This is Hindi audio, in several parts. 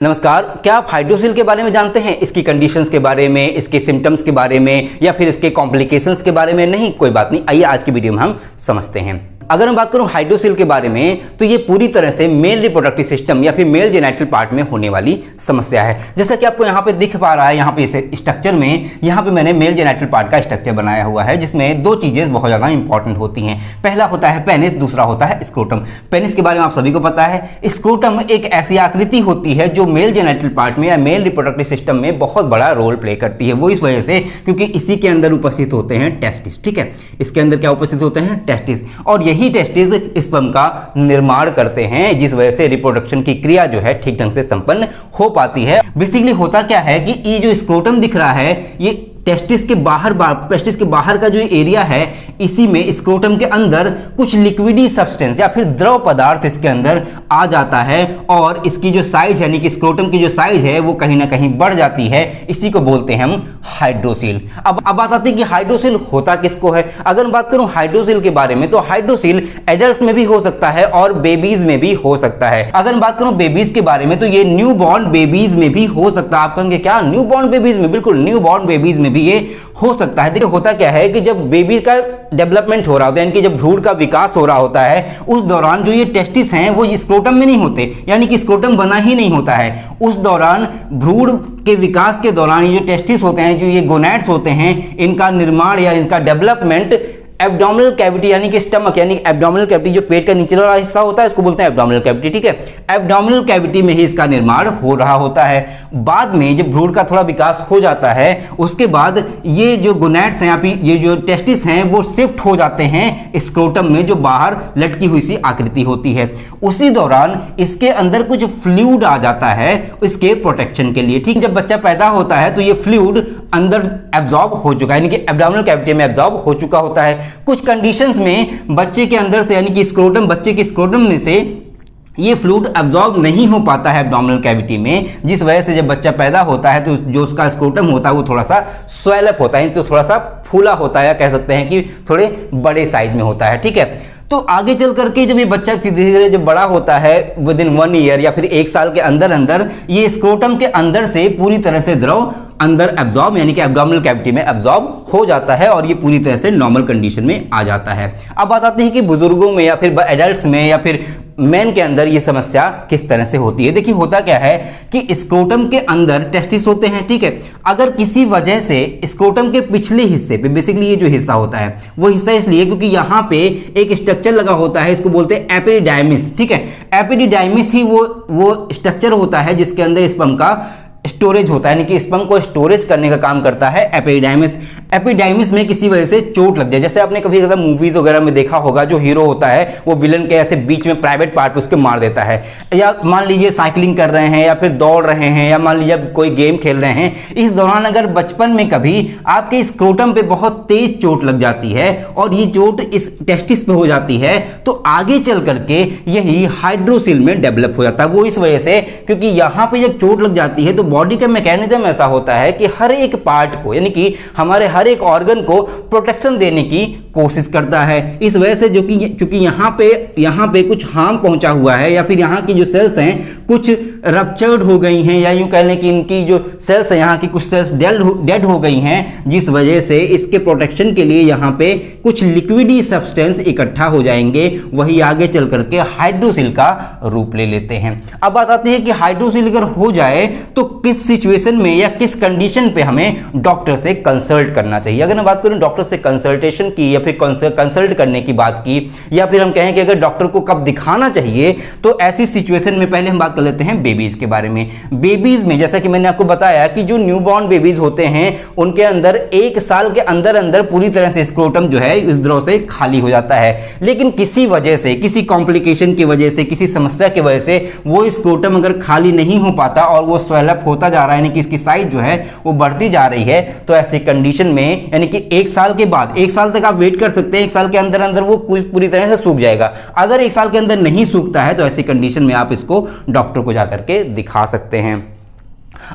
नमस्कार, क्या आप हाइड्रोसिल के बारे में जानते हैं? इसकी कंडीशंस के बारे में, इसके सिम्टम्स के बारे में या फिर इसके कॉम्प्लिकेशंस के बारे में? नहीं, कोई बात नहीं, आइए आज की वीडियो में हम समझते हैं। अगर मैं बात करूं हाइड्रोसिल के बारे में तो ये पूरी तरह से मेल रिप्रोडक्टिव सिस्टम या फिर मेल जेनिटल पार्ट में होने वाली समस्या है। जैसा कि आपको यहाँ पे दिख पा रहा है, यहाँ पे इस स्ट्रक्चर में यहाँ पे मैंने मेल जेनिटल पार्ट का स्ट्रक्चर बनाया हुआ है, जिसमें दो चीजें बहुत ज्यादा इंपॉर्टेंट होती हैं। पहला होता है पेनिस, दूसरा होता है स्क्रोटम। पेनिस के बारे में आप सभी को पता है। स्क्रोटम एक ऐसी आकृति होती है जो मेल जेनिटल पार्ट में या मेल रिप्रोडक्टिव सिस्टम में बहुत बड़ा रोल प्ले करती है। वो इस वजह से क्योंकि इसी के अंदर उपस्थित होते हैं टेस्टिस। ठीक है, इसके अंदर क्या उपस्थित होते हैं? टेस्टिस। और यही टेस्टिस स्पर्म का निर्माण करते हैं, जिस वजह से रिप्रोडक्शन की क्रिया जो है ठीक ढंग से संपन्न हो पाती है। बेसिकली होता क्या है कि ये जो स्क्रोटम दिख रहा है, ये टेस्टिस के बाहर का जो एरिया है, इसी में स्क्रोटम के अंदर कुछ लिक्विडी सब्सटेंस या फिर द्रव पदार्थ इसके अंदर आ जाता है और इसकी जो साइज यानी कि स्क्रोटम की जो साइज है वो कहीं ना कहीं बढ़ जाती है। इसी को बोलते हैं हम हाइड्रोसिल। अब बात आती है कि हाइड्रोसिल होता किसको है। अगर मैं बात करूं हाइड्रोसिल के बारे में तो हाइड्रोसिल एडल्ट्स में भी हो सकता है और बेबीज में भी हो सकता है। अगर मैं बात करूं बेबीज के बारे में तो ये न्यू बॉर्न बेबीज में भी हो सकता है। आप कहेंगे क्या न्यू बॉर्न बेबीज में? बिल्कुल, न्यू बॉर्न बेबीज में भी ये हो सकता है। देखिए होता क्या है कि जब बेबी का डेवलपमेंट हो रहा होता है, यानी कि जब भ्रूण का विकास हो रहा होता है, उस दौरान जो ये टेस्टिस हैं वो स्क्रोटम में नहीं होते, यानी कि स्क्रोटम बना ही नहीं होता है। उस दौरान भ्रूण के विकास के दौरान ये जो टेस्टिस होते हैं, जो ये गोनैड्स होते हैं, इनका निर्माण या इनका डेवलपमेंट एब्डोमिनल कैविटी यानी कि स्टमक यानी एब्डोमिनल कैविटी जो पेट का नीचे वाला हिस्सा होता है, इसको बोलते हैं एब्डोमिनल कैविटी। ठीक है, एब्डोमिनल कैविटी में ही इसका निर्माण हो रहा होता है। बाद में जब भ्रूण का थोड़ा विकास हो जाता है, उसके बाद ये जो गोनैड्स हैं, ये जो टेस्टिस हैं, वो शिफ्ट हो जाते हैं स्क्रोटम में, जो बाहर लटकी हुई सी आकृति होती है। उसी दौरान इसके अंदर कुछ फ्लूइड आ जाता है इसके प्रोटेक्शन के लिए। ठीक, जब बच्चा पैदा होता है तो ये फ्लूइड अंदर एब्जॉर्ब हो चुका है, यानी कि एब्डोमिनल कैविटी में एब्जॉर्ब हो चुका होता है। कुछ कंडीशंस में बच्चे के अंदर से यानी कि बच्चे के स्क्रोटम में से ये फ्लूइड एब्जॉर्ब नहीं हो पाता है एब्डोमिनल कैविटी में, जिस वजह से जब बच्चा पैदा होता है तो जो उसका स्क्रोटम होता है वो थोड़ा सा स्वेलअप होता है, तो थोड़ा सा फूला होता है, या कह सकते हैं कि थोड़े बड़े साइज में होता है। ठीक है, तो आगे चल करके जब ये बच्चा धीरे धीरे जब बड़ा होता है, विद इन 1 ईयर या फिर 1 साल के अंदर अंदर ये स्क्रोटम के अंदर से पूरी तरह से द्रव अंदर एब्जॉर्ब यानी कि एब्डोमिनल कैविटी में एब्जॉर्ब हो जाता है और ये पूरी तरह से नॉर्मल कंडीशन में आ जाता है। अब बात आती है कि बुजुर्गों में या फिर एडल्ट्स में या फिर मैन के अंदर ये समस्या किस तरह से होती है। देखिए होता क्या है कि स्क्रोटम के अंदर टेस्टिस होते हैं। ठीक है, अगर किसी वजह से स्क्रोटम के पिछले हिस्से पे, बेसिकली ये जो हिस्सा होता है वो हिस्सा इसलिए क्योंकि यहाँ पे एक स्ट्रक्चर लगा होता है, इसको बोलते हैं एपिडिडाइमिस। ठीक है, एपिडिडाइमिस ही वो स्ट्रक्चर होता है जिसके अंदर स्पर्म का स्टोरेज होता है, यानी कि स्पर्म को स्टोरेज करने का काम करता है एपिडाइमिस। एपिडाइमिस में किसी वजह से चोट लग जाए, जैसे आपने कभी ज़्यादा मूवीज वगैरह में देखा होगा, जो हीरो होता है वो विलन के ऐसे बीच में प्राइवेट पार्ट उसके मार देता है, या मान लीजिए साइकिलिंग कर रहे हैं या फिर दौड़ रहे हैं या मान लीजिए कोई गेम खेल रहे हैं, इस दौरान अगर बचपन में कभी आपके स्क्रोटम पे बहुत तेज चोट लग जाती है और ये चोट इस टेस्टिस पे हो जाती है, तो आगे चल करके यही हाइड्रोसिल में डेवलप हो जाता है। वो इस वजह से क्योंकि यहाँ पे जब चोट लग जाती है तो बॉडी का मैकेनिज्म ऐसा होता है कि हर एक पार्ट को, यानी कि हमारे हर एक ऑर्गन को प्रोटेक्शन देने की कोशिश करता है। इस वजह से जो कि चूंकि यहाँ पे कुछ हार्म पहुंचा हुआ है या फिर यहाँ की जो सेल्स हैं कुछ रप्चर्ड हो गई हैं, या यूं कह लें कि इनकी जो सेल्स हैं यहाँ की कुछ सेल्स डेड हो गई हैं, जिस वजह से इसके प्रोटेक्शन के लिए यहाँ पे कुछ लिक्विडी सब्सटेंस इकट्ठा हो जाएंगे, वही आगे चल करके हाइड्रोसिल का रूप ले लेते हैं। अब बात आती है कि हाइड्रोसिल अगर हो जाए तो किस सिचुएशन में या किस कंडीशन पे हमें डॉक्टर से कंसल्ट करना चाहिए। अगर मैं बात करूं डॉक्टर से कंसल्टेशन की या फिर कंसल्ट करने की बात की, या फिर हम कहें कि अगर डॉक्टर को कब दिखाना चाहिए, तो ऐसी सिचुएशन में पहले हम बात कर लेते हैं बेबीज के बारे में। बेबीज में जैसा कि मैंने आपको बताया कि जो न्यूबॉर्न बेबीज होते हैं उनके अंदर 1 साल के अंदर अंदर पूरी तरह से स्क्रोटम जो है इस द्रव से खाली हो जाता है, लेकिन किसी वजह से, किसी कॉम्प्लिकेशन की वजह से, किसी समस्या की वजह से वो स्क्रोटम अगर खाली नहीं हो पाता और वो स्वेलअप होता जा रहा है, यानी कि इसकी साइज जो है वो बढ़ती जा रही है, तो ऐसी कंडीशन में यानी कि 1 साल के बाद 1 साल तक आप वेट कर सकते हैं, 1 साल के अंदर अंदर वो पूरी तरह से सूख जाएगा। अगर 1 साल के अंदर नहीं सूखता है तो ऐसी कंडीशन में आप इसको डॉक्टर को जाकर के दिखा सकते हैं।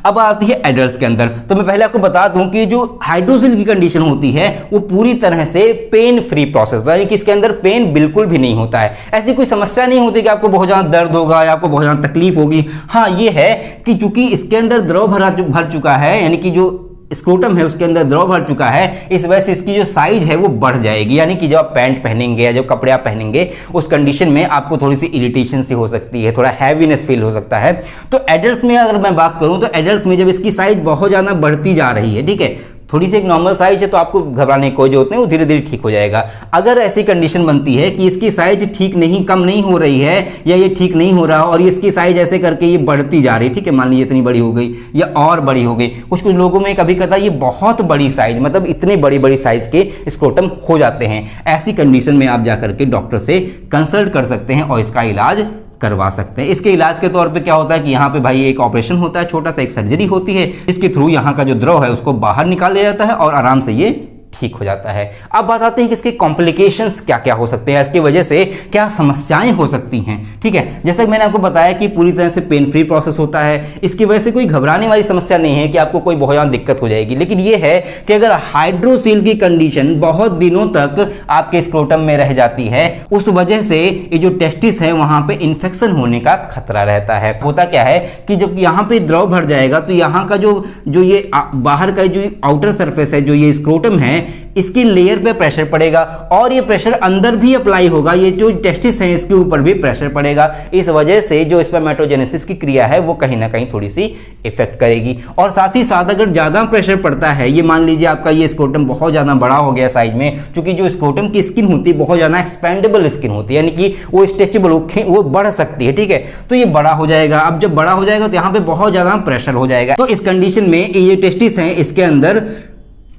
अब आती है एडल्ट्स के अंदर। तो मैं पहले आपको बता दूं कि जो हाइड्रोसिल की कंडीशन होती है वो पूरी तरह से पेन फ्री प्रोसेस, यानी कि इसके अंदर पेन बिल्कुल भी नहीं होता है। ऐसी कोई समस्या नहीं होती कि आपको बहुत ज़्यादा दर्द होगा या आपको बहुत ज़्यादा तकलीफ होगी। हाँ, ये है कि चूंकि इसके अंदर द्रव भर चुका है, यानी कि जो स्क्रोटम है उसके अंदर द्रव भर चुका है, इस वजह से इसकी जो साइज है वो बढ़ जाएगी। यानी कि जब आप पैंट पहनेंगे या जब कपड़े आप पहनेंगे उस कंडीशन में आपको थोड़ी सी इरिटेशन सी हो सकती है, थोड़ा हैवीनेस फील हो सकता है। तो एडल्ट्स में अगर मैं बात करूं तो एडल्ट्स में जब इसकी साइज बहुत ज़्यादा बढ़ती जा रही है, ठीक है, थोड़ी सी एक नॉर्मल साइज है तो आपको घबराने की कोई जरूरत नहीं, वो धीरे धीरे ठीक हो जाएगा। अगर ऐसी कंडीशन बनती है कि इसकी साइज ठीक नहीं, कम नहीं हो रही है या ये ठीक नहीं हो रहा और ये इसकी साइज ऐसे करके ये बढ़ती जा रही है, ठीक है, मान लीजिए इतनी बड़ी हो गई या और बड़ी हो गई, कुछ लोगों में कभी कदा ये बहुत बड़ी साइज, मतलब इतनी बड़ी बड़ी साइज के स्क्रोटम हो जाते हैं। ऐसी कंडीशन में आप जाकर के डॉक्टर से कंसल्ट कर सकते हैं और इसका इलाज करवा सकते हैं। इसके इलाज के तौर पे क्या होता है कि यहाँ पे भाई एक ऑपरेशन होता है, छोटा सा एक सर्जरी होती है, इसके थ्रू यहाँ का जो द्रव है उसको बाहर निकाल लिया जाता है और आराम से ये ठीक हो जाता है। अब बात आती है कि इसके कॉम्प्लिकेशंस क्या क्या हो सकते हैं, इसकी वजह से क्या समस्याएं हो सकती हैं। ठीक है, जैसा कि मैंने आपको बताया कि पूरी तरह से पेन फ्री प्रोसेस होता है, इसकी वजह से कोई घबराने वाली समस्या नहीं है कि आपको कोई बहुत ज़्यादा दिक्कत हो जाएगी। लेकिन ये है कि अगर हाइड्रोसील की कंडीशन बहुत दिनों तक आपके स्क्रोटम में रह जाती है, उस वजह से ये जो टेस्टिस है वहां पे इन्फेक्शन होने का खतरा रहता है। होता क्या है कि जब यहाँ पे द्रव भर जाएगा तो यहाँ का जो ये बाहर का जो आउटर सरफेस है, जो ये स्क्रोटम है, इसकी लेयर पे प्रेशर पड़ेगा और ये प्रेशर अंदर भी अप्लाई होगा, ये जो टेस्टिस है इसके ऊपर भी प्रेशर पड़ेगा। इस वजह से जो स्पर्मेटोजेनेसिस की क्रिया है वो कहीं ना कहीं थोड़ी सी इफेक्ट करेगी। और साथ ही साथ अगर ज्यादा प्रेशर पड़ता है, ये मान लीजिए आपका ये स्क्रोटम बहुत ज्यादा बड़ा हो गया साइज में, क्योंकि जो स्क्रोटम की स्किन होती है बहुत ज्यादा एक्सपेंडेबल स्किन होती है, यानी कि वो स्ट्रेचेबल, वो बढ़ सकती है। ठीक है, तो ये बड़ा हो जाएगा। अब जब बड़ा हो जाएगा तो यहाँ पे बहुत ज्यादा प्रेशर हो जाएगा। तो इस कंडीशन में ये टेस्टिस है, इसके अंदर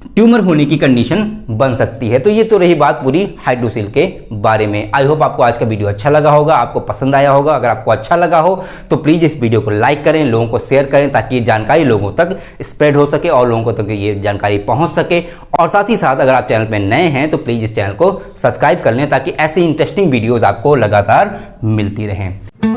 ट्यूमर होने की कंडीशन बन सकती है। तो ये तो रही बात पूरी हाइड्रोसील के बारे में। आई होप आपको आज का वीडियो अच्छा लगा होगा, आपको पसंद आया होगा। अगर आपको अच्छा लगा हो तो प्लीज इस वीडियो को लाइक करें, लोगों को शेयर करें, ताकि ये जानकारी लोगों तक स्प्रेड हो सके और लोगों तक ये जानकारी पहुंच सके। और साथ ही साथ अगर आप चैनल पर नए हैं तो प्लीज इस चैनल को सब्सक्राइब कर लें, ताकि ऐसी इंटरेस्टिंग वीडियोज आपको लगातार मिलती रहें।